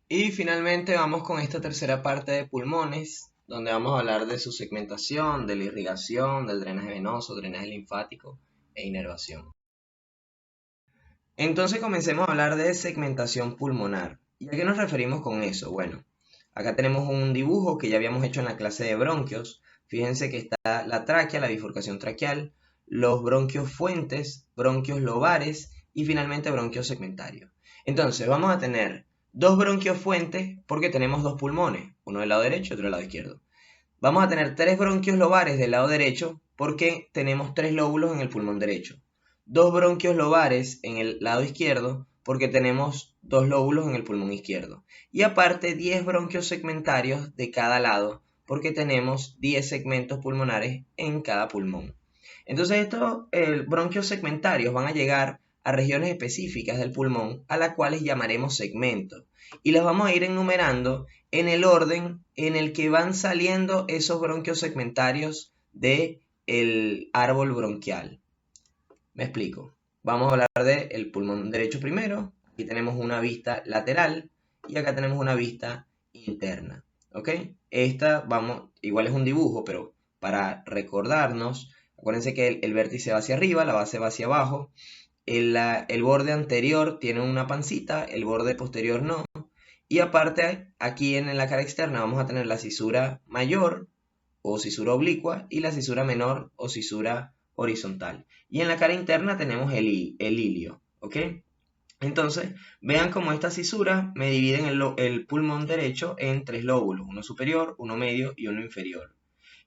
Y finalmente vamos con esta tercera parte de pulmones, donde vamos a hablar de su segmentación, de la irrigación, del drenaje venoso, drenaje linfático e inervación. Entonces comencemos a hablar de segmentación pulmonar. ¿Y a qué nos referimos con eso? Bueno, acá tenemos un dibujo que ya habíamos hecho en la clase de bronquios. Fíjense que está la tráquea, la bifurcación traqueal, los bronquios fuentes, bronquios lobares y finalmente bronquios segmentarios. Entonces vamos a tener dos bronquios fuentes porque tenemos dos pulmones, uno del lado derecho y otro del lado izquierdo. Vamos a tener tres bronquios lobares del lado derecho porque tenemos tres lóbulos en el pulmón derecho. Dos bronquios lobares en el lado izquierdo porque tenemos dos lóbulos en el pulmón izquierdo. Y aparte 10 bronquios segmentarios de cada lado porque tenemos 10 segmentos pulmonares en cada pulmón. Entonces estos bronquios segmentarios van a llegar a regiones específicas del pulmón a las cuales llamaremos segmentos. Y los vamos a ir enumerando en el orden en el que van saliendo esos bronquios segmentarios del árbol bronquial. Me explico. Vamos a hablar del pulmón derecho primero. Aquí tenemos una vista lateral y acá tenemos una vista interna. ¿Ok? Esta, igual es un dibujo, pero para recordarnos, acuérdense que el vértice va hacia arriba, la base va hacia abajo. El borde anterior tiene una pancita, el borde posterior no. Y aparte, aquí en la cara externa vamos a tener la cisura mayor o cisura oblicua y la cisura menor o cisura horizontal. Y en la cara interna tenemos el ilio, ¿ok? Entonces, vean cómo estas cisuras me dividen el pulmón derecho en tres lóbulos, uno superior, uno medio y uno inferior.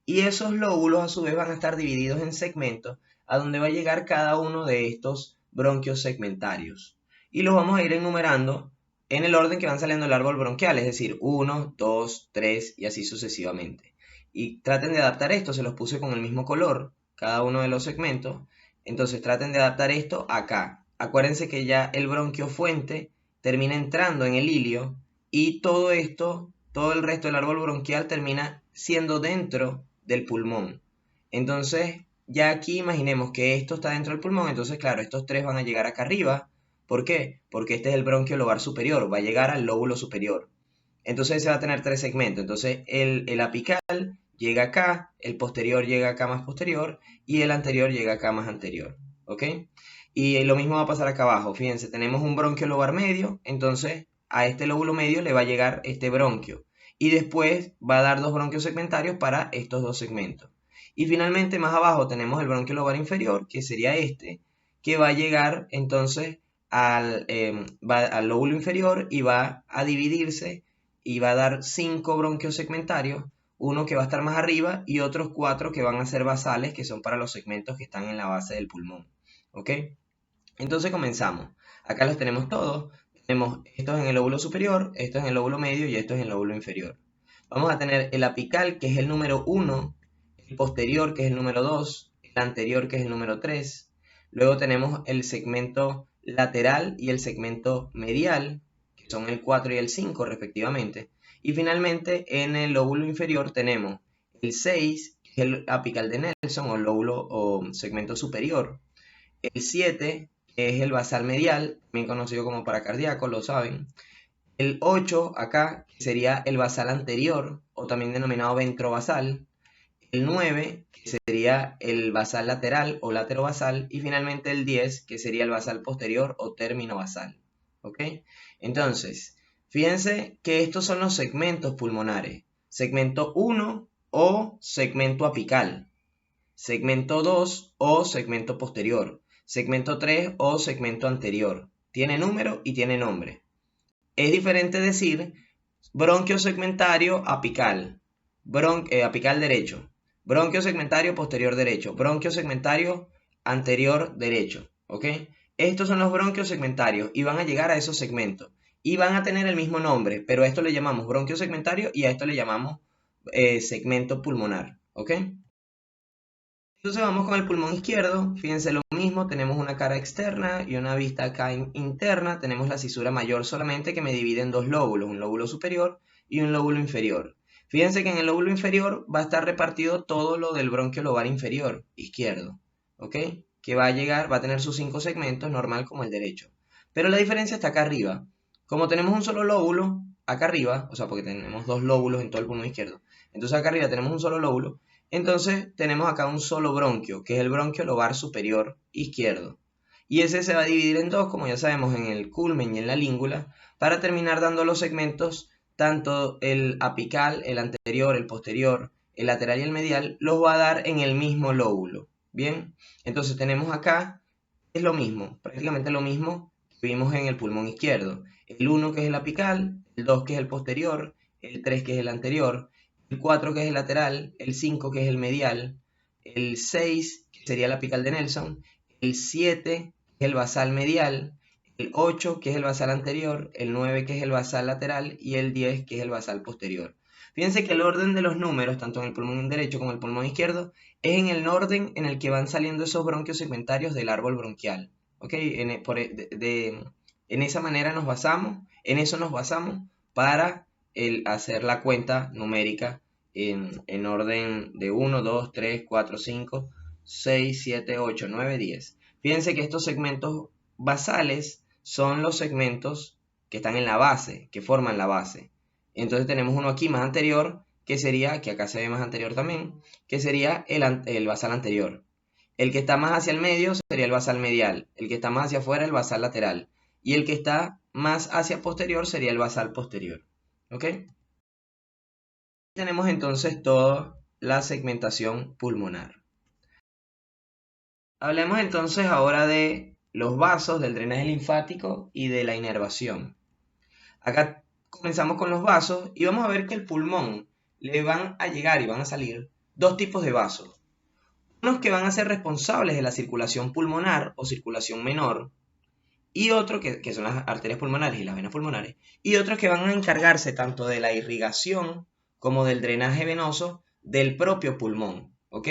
Y esos lóbulos a su vez van a estar divididos en segmentos a donde va a llegar cada uno de estos bronquios segmentarios. Y los vamos a ir enumerando en el orden que van saliendo el árbol bronquial, es decir, 1, 2, 3 y así sucesivamente. Y traten de adaptar esto, se los puse con el mismo color, cada uno de los segmentos. Entonces traten de adaptar esto acá. Acuérdense que ya el bronquio fuente termina entrando en el ilio y todo esto, todo el resto del árbol bronquial termina siendo dentro del pulmón. Entonces, ya aquí imaginemos que esto está dentro del pulmón, entonces claro, estos tres van a llegar acá arriba. ¿Por qué? Porque este es el bronquio lobar superior, va a llegar al lóbulo superior. Entonces se va a tener tres segmentos. Entonces el apical llega acá, el posterior llega acá más posterior y el anterior llega acá más anterior. ¿Ok? Y lo mismo va a pasar acá abajo. Fíjense, tenemos un bronquio lobar medio, entonces a este lóbulo medio le va a llegar este bronquio. Y después va a dar dos bronquios segmentarios para estos dos segmentos. Y finalmente más abajo tenemos el bronquio lobar inferior, que sería este, que va a llegar entonces al lóbulo inferior y va a dividirse y va a dar 5 bronquios segmentarios, uno que va a estar más arriba y otros 4 que van a ser basales, que son para los segmentos que están en la base del pulmón. ¿Ok? Entonces comenzamos. Acá los tenemos todos. Tenemos estos en el lóbulo superior, estos en el lóbulo medio y estos en el lóbulo inferior. Vamos a tener el apical, que es el número 1, el posterior, que es el número 2, el anterior, que es el número 3. Luego tenemos el segmento lateral y el segmento medial, que son el 4 y el 5 respectivamente. Y finalmente en el lóbulo inferior tenemos el 6, que es el apical de Nelson o lóbulo o segmento superior. El 7, que es el basal medial, también conocido como paracardíaco, lo saben. El 8 acá, que sería el basal anterior, o también denominado ventrovasal. El 9, que sería el basal lateral o laterobasal. Y finalmente el 10, que sería el basal posterior o término basal. ¿Ok? Entonces, fíjense que estos son los segmentos pulmonares. Segmento 1 o segmento apical. Segmento 2 o segmento posterior. Segmento 3 o segmento anterior. Tiene número y tiene nombre. Es diferente decir bronquio segmentario apical, apical derecho, bronquio segmentario posterior derecho, bronquio segmentario anterior derecho, ¿ok? Estos son los bronquios segmentarios y van a llegar a esos segmentos y van a tener el mismo nombre, pero a esto le llamamos bronquio segmentario y a esto le llamamos segmento pulmonar, ¿ok? Entonces vamos con el pulmón izquierdo, fíjense lo mismo, tenemos una cara externa y una vista acá interna, tenemos la cisura mayor solamente que me divide en dos lóbulos, un lóbulo superior y un lóbulo inferior. Fíjense que en el lóbulo inferior va a estar repartido todo lo del bronquio lobar inferior, izquierdo, ¿ok? Que va a llegar, va a tener sus 5 segmentos, normal como el derecho. Pero la diferencia está acá arriba. Como tenemos un solo lóbulo, acá arriba, o sea, porque tenemos dos lóbulos en todo el pulmón izquierdo, entonces acá arriba tenemos un solo lóbulo, entonces tenemos acá un solo bronquio, que es el bronquio lobar superior izquierdo. Y ese se va a dividir en dos, como ya sabemos, en el culmen y en la língula, para terminar dando los segmentos, tanto el apical, el anterior, el posterior, el lateral y el medial, los va a dar en el mismo lóbulo. Bien, entonces tenemos acá, es lo mismo, prácticamente lo mismo que vimos en el pulmón izquierdo. El 1 que es el apical, el 2 que es el posterior, el 3 que es el anterior, el 4 que es el lateral, el 5 que es el medial, el 6 que sería el apical de Nelson, el 7 que es el basal medial, el 8 que es el basal anterior, el 9 que es el basal lateral y el 10 que es el basal posterior. Fíjense que el orden de los números, tanto en el pulmón derecho como en el pulmón izquierdo, es en el orden en el que van saliendo esos bronquios segmentarios del árbol bronquial. ¿Ok? En esa manera nos basamos, en eso nos basamos para hacer la cuenta numérica en orden de 1, 2, 3, 4, 5, 6, 7, 8, 9, 10. Fíjense que estos segmentos basales son los segmentos que están en la base, que forman la base. Entonces tenemos uno aquí más anterior, que sería, que acá se ve más anterior también, que sería el basal anterior. El que está más hacia el medio sería el basal medial, el que está más hacia afuera el basal lateral, y el que está más hacia posterior sería el basal posterior. ¿Ok? Tenemos entonces toda la segmentación pulmonar. Hablemos entonces ahora de los vasos, del drenaje linfático y de la inervación. Acá comenzamos con los vasos y vamos a ver que el pulmón le van a llegar y van a salir dos tipos de vasos. Unos que van a ser responsables de la circulación pulmonar o circulación menor, y otros que son las arterias pulmonares y las venas pulmonares, y otros que van a encargarse tanto de la irrigación como del drenaje venoso del propio pulmón. ¿Ok?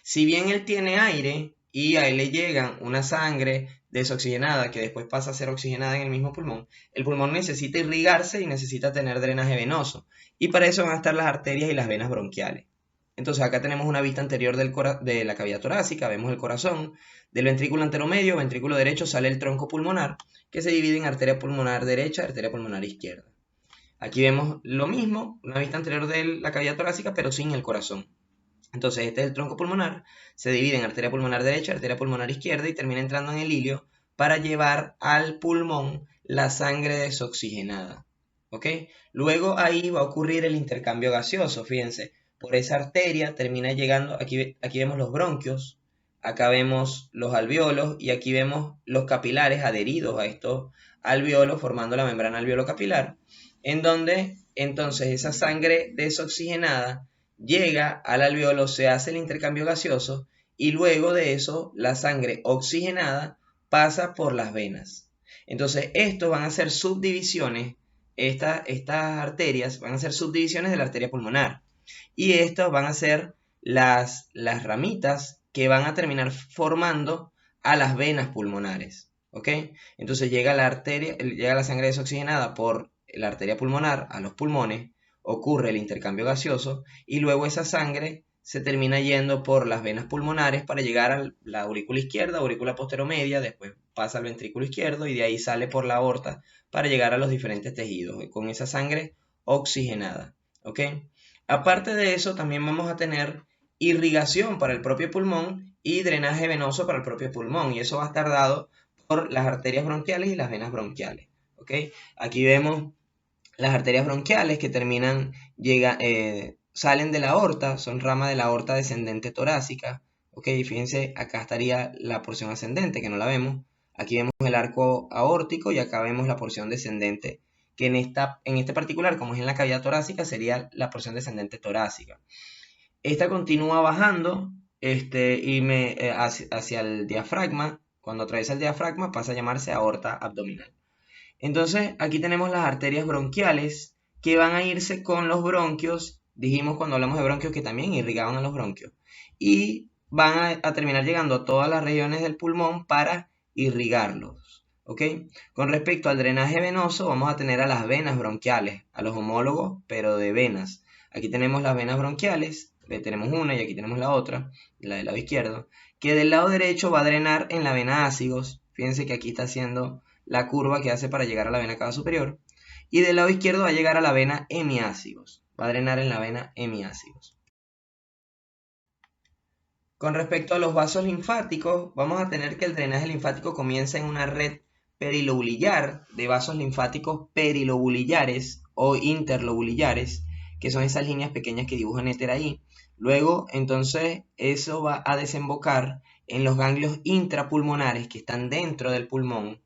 Si bien él tiene aire y a él le llegan una sangre desoxigenada que después pasa a ser oxigenada en el mismo pulmón, el pulmón necesita irrigarse y necesita tener drenaje venoso, y para eso van a estar las arterias y las venas bronquiales. Entonces acá tenemos una vista anterior de la cavidad torácica, vemos el corazón, del ventrículo anteromedio, ventrículo derecho, sale el tronco pulmonar, que se divide en arteria pulmonar derecha y arteria pulmonar izquierda. Aquí vemos lo mismo, una vista anterior de la cavidad torácica, pero sin el corazón. Entonces este es el tronco pulmonar, se divide en arteria pulmonar derecha, arteria pulmonar izquierda y termina entrando en el ilio para llevar al pulmón la sangre desoxigenada. ¿Ok? Luego ahí va a ocurrir el intercambio gaseoso, fíjense. Por esa arteria termina llegando, aquí vemos los bronquios, acá vemos los alveolos y aquí vemos los capilares adheridos a estos alveolos formando la membrana alveolo-capilar, en donde entonces esa sangre desoxigenada llega al alveolo, se hace el intercambio gaseoso y luego de eso la sangre oxigenada pasa por las venas. Entonces estos van a ser subdivisiones, estas arterias van a ser subdivisiones de la arteria pulmonar y estas van a ser las ramitas que van a terminar formando a las venas pulmonares. ¿Ok? Entonces llega la sangre desoxigenada por la arteria pulmonar a los pulmones, ocurre el intercambio gaseoso y luego esa sangre se termina yendo por las venas pulmonares para llegar a la aurícula izquierda, aurícula posteromedia, después pasa al ventrículo izquierdo y de ahí sale por la aorta para llegar a los diferentes tejidos con esa sangre oxigenada. ¿Ok? Aparte de eso, también vamos a tener irrigación para el propio pulmón y drenaje venoso para el propio pulmón, y eso va a estar dado por las arterias bronquiales y las venas bronquiales. ¿Ok? Aquí vemos las arterias bronquiales que salen de la aorta, son rama de la aorta descendente torácica. ¿Ok? Fíjense, acá estaría la porción ascendente, que no la vemos. Aquí vemos el arco aórtico y acá vemos la porción descendente, que en este particular, como es en la cavidad torácica, sería la porción descendente torácica. Esta continúa bajando hacia el diafragma. Cuando atraviesa el diafragma pasa a llamarse aorta abdominal. Entonces aquí tenemos las arterias bronquiales que van a irse con los bronquios. Dijimos cuando hablamos de bronquios que también irrigaban a los bronquios. Y van a terminar llegando a todas las regiones del pulmón para irrigarlos. ¿Ok? Con respecto al drenaje venoso, vamos a tener a las venas bronquiales, a los homólogos, pero de venas. Aquí tenemos las venas bronquiales, tenemos una y aquí tenemos la otra, la del lado izquierdo, que del lado derecho va a drenar en la vena ácigos. Fíjense que aquí está haciendo la curva que hace para llegar a la vena cava superior. y del lado izquierdo va a llegar a la vena hemiácigos. Va a drenar en la vena hemiácigos. Con respecto a los vasos linfáticos, vamos a tener que el drenaje linfático comienza en una red perilobular de vasos linfáticos perilobulillares o interlobulillares, que son esas líneas pequeñas que dibuja Néter ahí. Luego, entonces, eso va a desembocar en los ganglios intrapulmonares que están dentro del pulmón,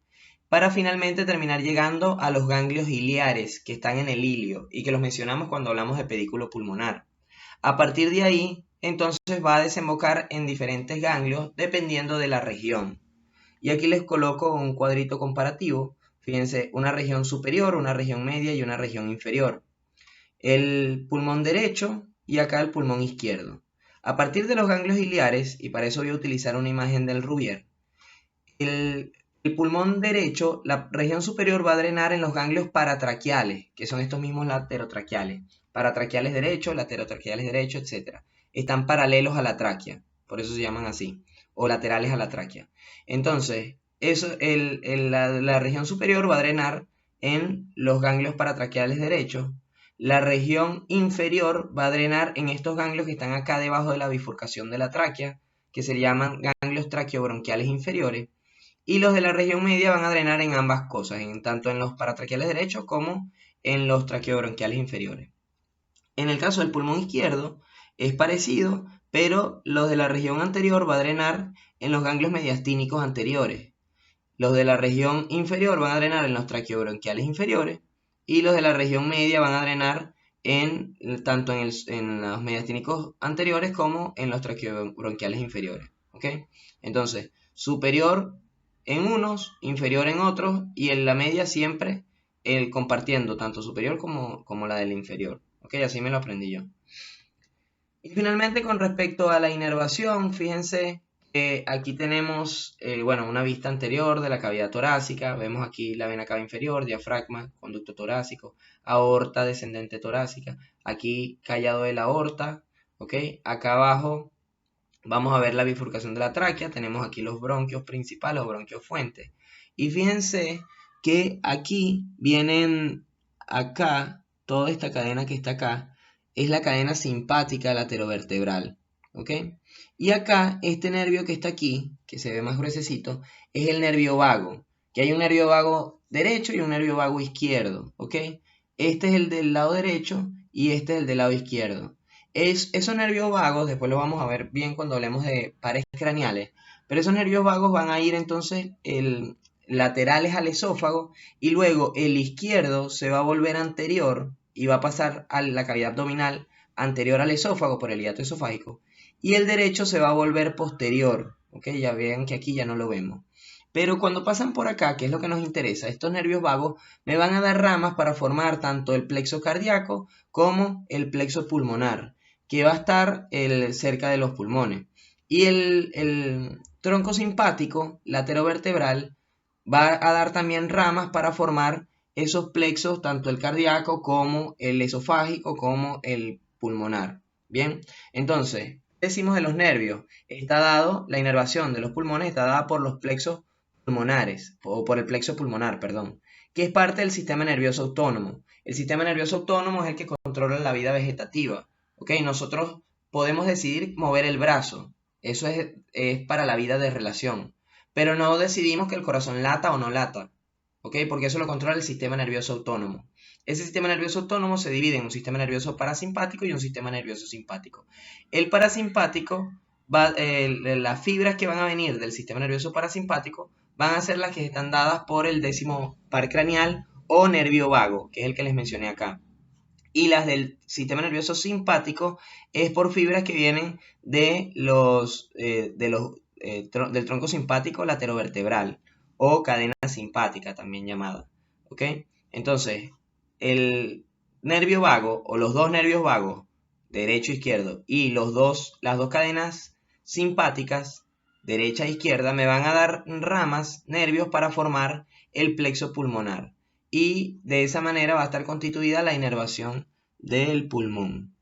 para finalmente terminar llegando a los ganglios iliares que están en el ilio y que los mencionamos cuando hablamos de pedículo pulmonar. A partir de ahí, entonces va a desembocar en diferentes ganglios dependiendo de la región. Y aquí les coloco un cuadrito comparativo. Fíjense, una región superior, una región media y una región inferior. El pulmón derecho y acá el pulmón izquierdo. A partir de los ganglios iliares, y para eso voy a utilizar una imagen del Rouvier, el pulmón derecho, la región superior va a drenar en los ganglios paratraqueales, que son estos mismos laterotraqueales. Paratraqueales derecho, laterotraqueales derecho, etc. Están paralelos a la tráquea, por eso se llaman así, o laterales a la tráquea. Entonces, la región superior va a drenar en los ganglios paratraqueales derechos. La región inferior va a drenar en estos ganglios que están acá debajo de la bifurcación de la tráquea, que se llaman ganglios traqueobronquiales inferiores. Y los de la región media van a drenar en ambas cosas, tanto en los paratraqueales derechos como en los traqueobronquiales inferiores. En el caso del pulmón izquierdo es parecido, pero los de la región anterior va a drenar en los ganglios mediastínicos anteriores. Los de la región inferior van a drenar en los traqueobronquiales inferiores y los de la región media van a drenar tanto en los mediastínicos anteriores como en los traqueobronquiales inferiores. ¿Okay? Entonces, superior en unos, inferior en otros y en la media siempre compartiendo tanto superior como la del inferior. ¿Okay? Así me lo aprendí yo. Y finalmente con respecto a la inervación, fíjense que aquí tenemos una vista anterior de la cavidad torácica. Vemos aquí la vena cava inferior, diafragma, conducto torácico, aorta descendente torácica. Aquí callado de la aorta. ¿Okay? Acá abajo vamos a ver la bifurcación de la tráquea. Tenemos aquí los bronquios principales o bronquios fuentes. Y fíjense que aquí vienen acá, toda esta cadena que está acá, es la cadena simpática laterovertebral. ¿Ok? Y acá, este nervio que está aquí, que se ve más gruesecito, es el nervio vago. Que hay un nervio vago derecho y un nervio vago izquierdo. ¿Ok? Este es el del lado derecho y este es el del lado izquierdo. Esos nervios vagos, después lo vamos a ver bien cuando hablemos de pares craneales, pero esos nervios vagos van a ir entonces laterales al esófago y luego el izquierdo se va a volver anterior y va a pasar a la cavidad abdominal anterior al esófago por el hiato esofágico y el derecho se va a volver posterior. ¿Ok? Ya vean que aquí ya no lo vemos. Pero cuando pasan por acá, que es lo que nos interesa, estos nervios vagos me van a dar ramas para formar tanto el plexo cardíaco como el plexo pulmonar, que va a estar cerca de los pulmones. Y el tronco simpático laterovertebral va a dar también ramas para formar esos plexos, tanto el cardíaco como el esofágico como el pulmonar. Bien, entonces, decimos de los nervios, está dado, la inervación de los pulmones está dada por los plexos pulmonares, o por el plexo pulmonar, perdón, que es parte del sistema nervioso autónomo. El sistema nervioso autónomo es el que controla la vida vegetativa. ¿Ok? Nosotros podemos decidir mover el brazo, eso es para la vida de relación, pero no decidimos que el corazón lata o no lata. ¿Ok? Porque eso lo controla el sistema nervioso autónomo. Ese sistema nervioso autónomo se divide en un sistema nervioso parasimpático y un sistema nervioso simpático. El parasimpático, las fibras que van a venir del sistema nervioso parasimpático van a ser las que están dadas por el 10º par craneal o nervio vago, que es el que les mencioné acá. Y las del sistema nervioso simpático es por fibras que vienen del tronco simpático laterovertebral o cadena simpática también llamada. ¿Ok? Entonces, el nervio vago o los dos nervios vagos, derecho e izquierdo, y las dos cadenas simpáticas, derecha e izquierda, me van a dar ramas, nervios para formar el plexo pulmonar. Y de esa manera va a estar constituida la inervación del pulmón.